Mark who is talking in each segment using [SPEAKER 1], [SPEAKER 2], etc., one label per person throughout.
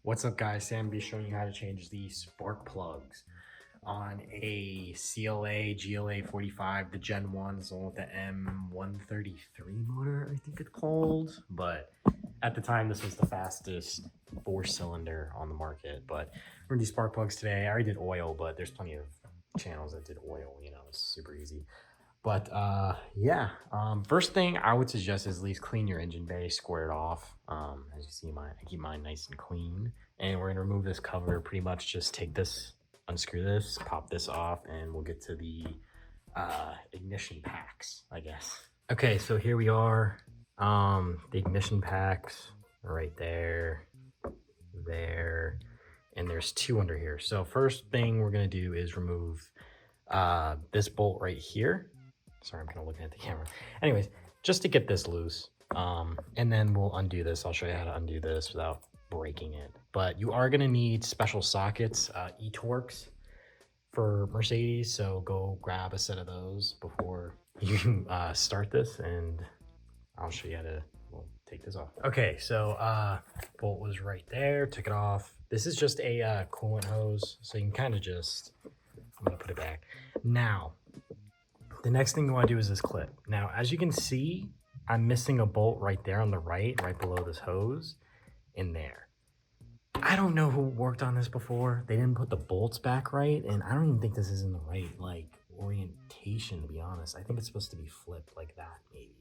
[SPEAKER 1] What's up guys, Sam be showing you how to change the spark plugs on a CLA GLA45, the Gen 1, the one with the M133 motor, I think it's called. But at the time, this was the fastest 4-cylinder on the market. But we're gonna do spark plugs today. I already did oil, but there's plenty of channels that did oil, you know, it's super easy. But first thing I would suggest is at least clean your engine bay, square it off. As you see, I keep mine nice and clean. And we're gonna remove this cover, pretty much just take this, unscrew this, pop this off, and we'll get to the ignition packs, I guess. Okay, so here we are. The ignition packs right there, and there's two under here. So first thing we're gonna do is remove this bolt right here. Sorry, I'm kind of looking at the camera. Anyways, just to get this loose, and then we'll undo this. I'll show you how to undo this without breaking it. But you are gonna need special sockets, e-Torx for Mercedes. So go grab a set of those before you start this, and I'll show you how to take this off. Okay, so bolt was right there, took it off. This is just a coolant hose, so you can kind of just, I'm gonna put it back. Now, the next thing you want to do is this clip. Now, as you can see, I'm missing a bolt right there on the right below this hose in there. I don't know who worked on this before. They didn't put the bolts back right, and I don't even think this is in the right, like, orientation, to be honest. I think it's supposed to be flipped like that, maybe.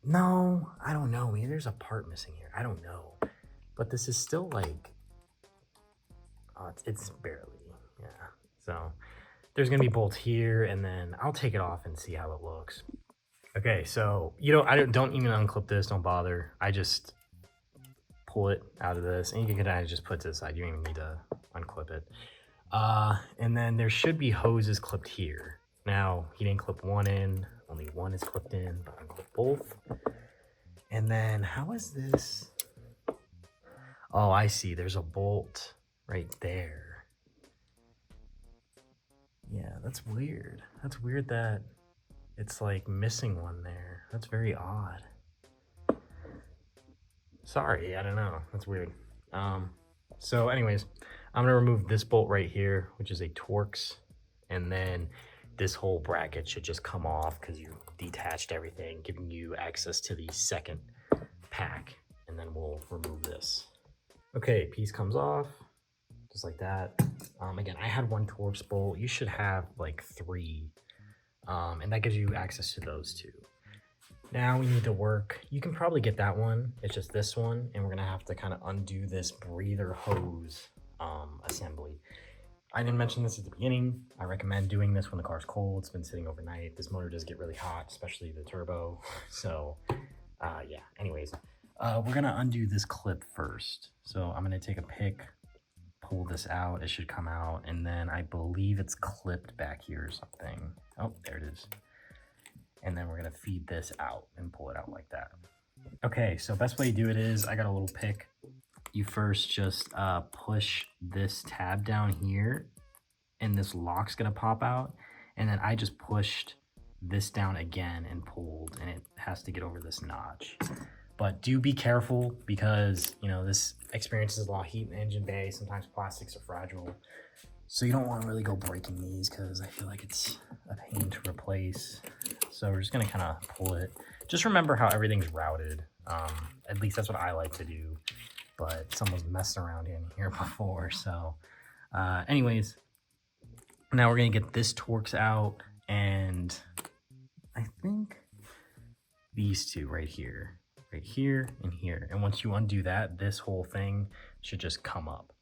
[SPEAKER 1] No, I don't know. Maybe there's a part missing here. I don't know. But this is still, like, it's barely, yeah. So there's gonna be bolts here, and then I'll take it off and see how it looks. Okay, so I don't even unclip this, don't bother. I just pull it out of this, and you can kind of just put it to the side. You don't even need to unclip it. And then there should be hoses clipped here. Now, he didn't clip one in, only one is clipped in, but I'm gonna clip both. And then how is this? Oh, I see, there's a bolt right there. Yeah, that's weird. That's weird that it's like missing one there. That's very odd. Sorry, I don't know. That's weird. So anyways, I'm gonna remove this bolt right here, which is a Torx, and then this whole bracket should just come off because you detached everything, giving you access to the second pack, and then we'll remove this. Okay, piece comes off, just like that. Again, I had one Torx bolt. You should have like 3, and that gives you access to those 2. Now we need to work. You can probably get that one. It's just this one, and we're gonna have to kind of undo this breather hose assembly. I didn't mention this at the beginning. I recommend doing this when the car's cold. It's been sitting overnight. This motor does get really hot, especially the turbo. So yeah, anyways, we're gonna undo this clip first. So I'm gonna take a pick, pull this out. It should come out, and then I believe it's clipped back here or something. Oh, there it is. And then we're gonna feed this out and pull it out like that. Okay, so best way to do it is, I got a little pick. You first just push this tab down here, and this lock's gonna pop out. And then I just pushed this down again and pulled, and it has to get over this notch. But do be careful, because this experiences a lot of heat in the engine bay. Sometimes plastics are fragile, so you don't want to really go breaking these, because I feel like it's a pain to replace. So we're just gonna kind of pull it. Just remember how everything's routed. At least that's what I like to do, but someone's messed around in here before. So anyways, now we're gonna get this Torx out, and I think these two right here and here. And once you undo that, this whole thing should just come up.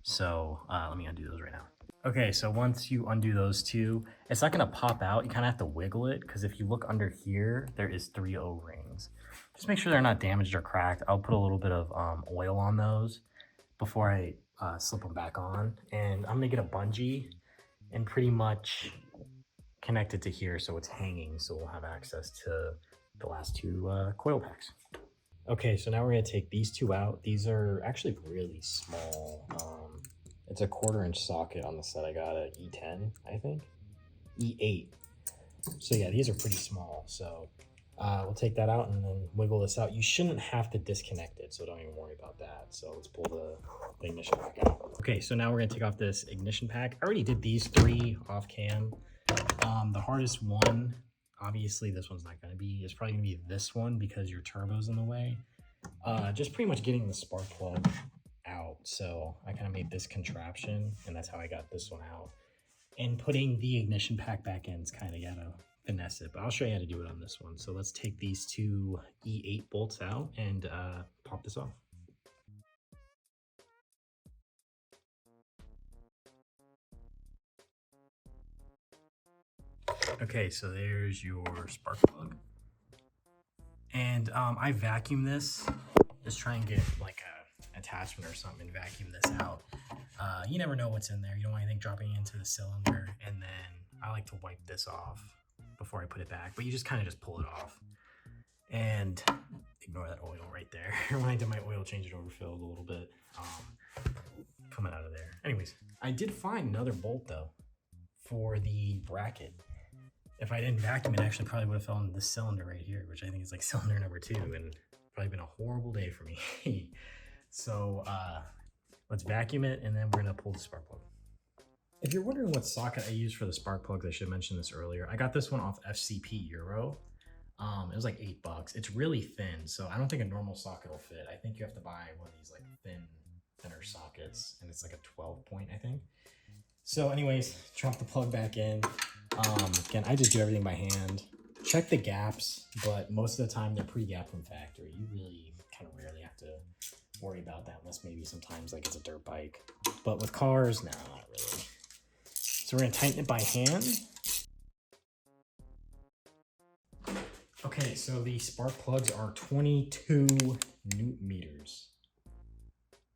[SPEAKER 1] So let me undo those right now. Okay, so once you undo those 2, it's not gonna pop out. You kind of have to wiggle it, because if you look under here, there is 3 O-rings. Just make sure they're not damaged or cracked. I'll put a little bit of oil on those before I slip them back on. And I'm gonna get a bungee and pretty much connect it to here so it's hanging, so we'll have access to the last 2 coil packs. Okay, so now we're gonna take these 2 out. These are actually really small. It's a 1/4-inch socket on the set. I got an E10, I think, E8. So yeah, these are pretty small. So We'll take that out and then wiggle this out. You shouldn't have to disconnect it, so don't even worry about that. So let's pull the ignition pack out. Okay, so now we're gonna take off this ignition pack. I already did these 3 off cam. The hardest one, obviously this one's not gonna be, it's probably gonna be this one because your turbo's in the way. Just pretty much getting the spark plug out. So I kind of made this contraption and that's how I got this one out. And putting the ignition pack back in is kind of gotta finesse it, but I'll show you how to do it on this one. So let's take these 2 E8 bolts out and pop this off. Okay, so there's your spark plug. And I vacuum this. Just try and get like a attachment or something and vacuum this out. You never know what's in there. You don't want anything dropping into the cylinder. And then I like to wipe this off before I put it back. But you just kind of just pull it off. And ignore that oil right there. When I did my oil change, it overfilled a little bit. Coming out of there. Anyways, I did find another bolt though for the bracket. If I didn't vacuum it, actually probably would have fell into this cylinder right here, which I think is like cylinder number 2, and probably been a horrible day for me. So let's vacuum it, and then we're gonna pull the spark plug. If you're wondering what socket I use for the spark plugs, I should mention this earlier. I got this one off FCP Euro. It was like $8. It's really thin, so I don't think a normal socket will fit. I think you have to buy one of these like thinner sockets, and it's like a 12 point, I think. So anyways, drop the plug back in. Again, I just do everything by hand. Check the gaps, but most of the time they're pre-gapped from factory. You really kind of rarely have to worry about that unless maybe sometimes like it's a dirt bike. But with cars, no, not really. So we're gonna tighten it by hand. Okay, so the spark plugs are 22 newton meters.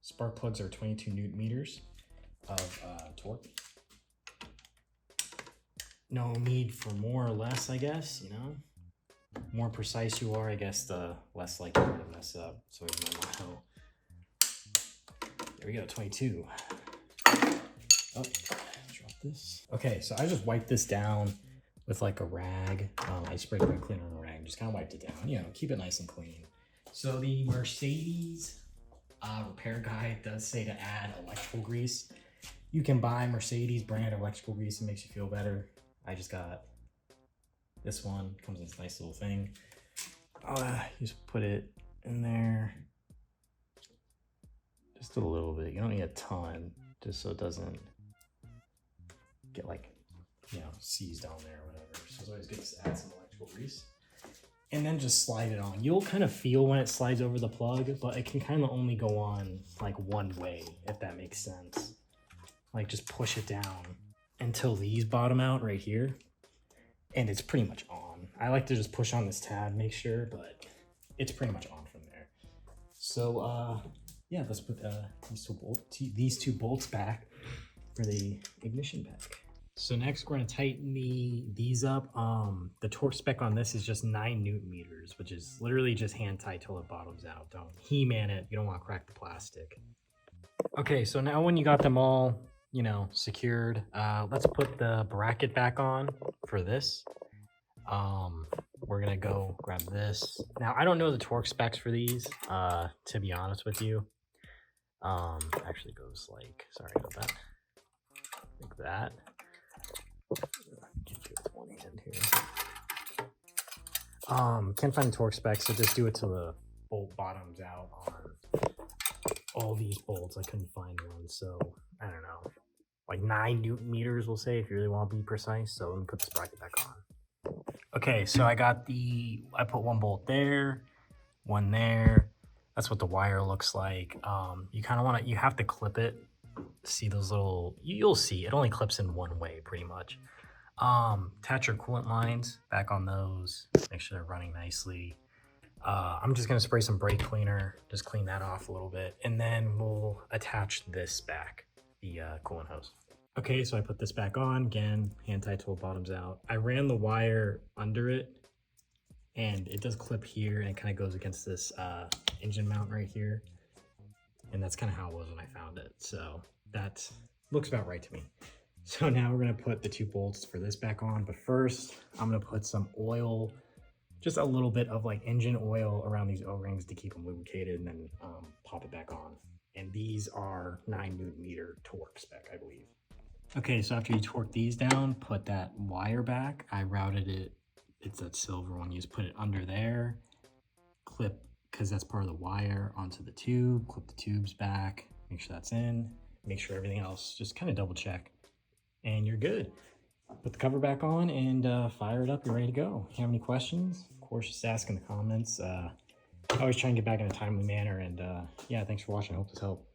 [SPEAKER 1] Spark plugs are 22 newton meters of torque. No need for more or less, I guess, you know? More precise you are, I guess, the less likely you're to mess up. So here's my motto. There we go, 22. Oh, drop this. Okay, so I just wiped this down with like a rag. I sprayed brake cleaner on a rag and just kind of wiped it down. You know, keep it nice and clean. So the Mercedes repair guide does say to add electrical grease. You can buy Mercedes brand electrical grease. It makes you feel better. I just got this one. Comes in this nice little thing. You just put it in there. Just a little bit. You don't need a ton, just so it doesn't get like, you know, seized on there or whatever. So it's always good to add some electrical grease. And then just slide it on. You'll kind of feel when it slides over the plug, but it can kind of only go on like one way, if that makes sense. Like just push it down until these bottom out right here, and it's pretty much on. I like to just push on this tab, make sure, but it's pretty much on from there. So yeah, let's put these two bolts back for the ignition pack. So next we're gonna tighten these up. The torque spec on this is just 9 newton meters, which is literally just hand tight till it bottoms out. Don't He-man it, you don't wanna crack the plastic. Okay, so now when you got them all, you know, secured, let's put the bracket back on for this. We're gonna go grab this. Now I don't know the torque specs for these, to be honest with you. Actually goes like, sorry about that, like that. Can't do it with one hand here. Can't find the torque specs, so just do it till the bolt bottoms out on all these bolts. I couldn't find one, so I don't know, like 9 newton meters, we'll say, if you really want to be precise. So let me put this bracket back on. Okay, so I put one bolt there, one there. That's what the wire looks like. You kind of you have to clip it. See those little, you'll see it only clips in one way pretty much. Attach your coolant lines back on those, make sure they're running nicely. I'm just gonna spray some brake cleaner, just clean that off a little bit, and then we'll attach this back, the coolant hose. Okay, so I put this back on, again, hand tight till it bottoms out. I ran the wire under it, and it does clip here, and it kind of goes against this engine mount right here. And that's kind of how it was when I found it. So that looks about right to me. So now we're gonna put the 2 bolts for this back on, but first I'm gonna put some oil just a little bit of like engine oil around these O-rings to keep them lubricated, and then pop it back on. And these are 9 Nm torque spec, I believe. Okay, so after you torque these down, put that wire back. I routed it, it's that silver one. You just put it under there, clip, because that's part of the wire, onto the tube, clip the tubes back, make sure that's in, make sure everything else, just kind of double check, and you're good. Put the cover back on and fire it up, you're ready to go. If you have any questions, of course, just ask in the comments. I always try and get back in a timely manner, and yeah, thanks for watching, I hope this helped.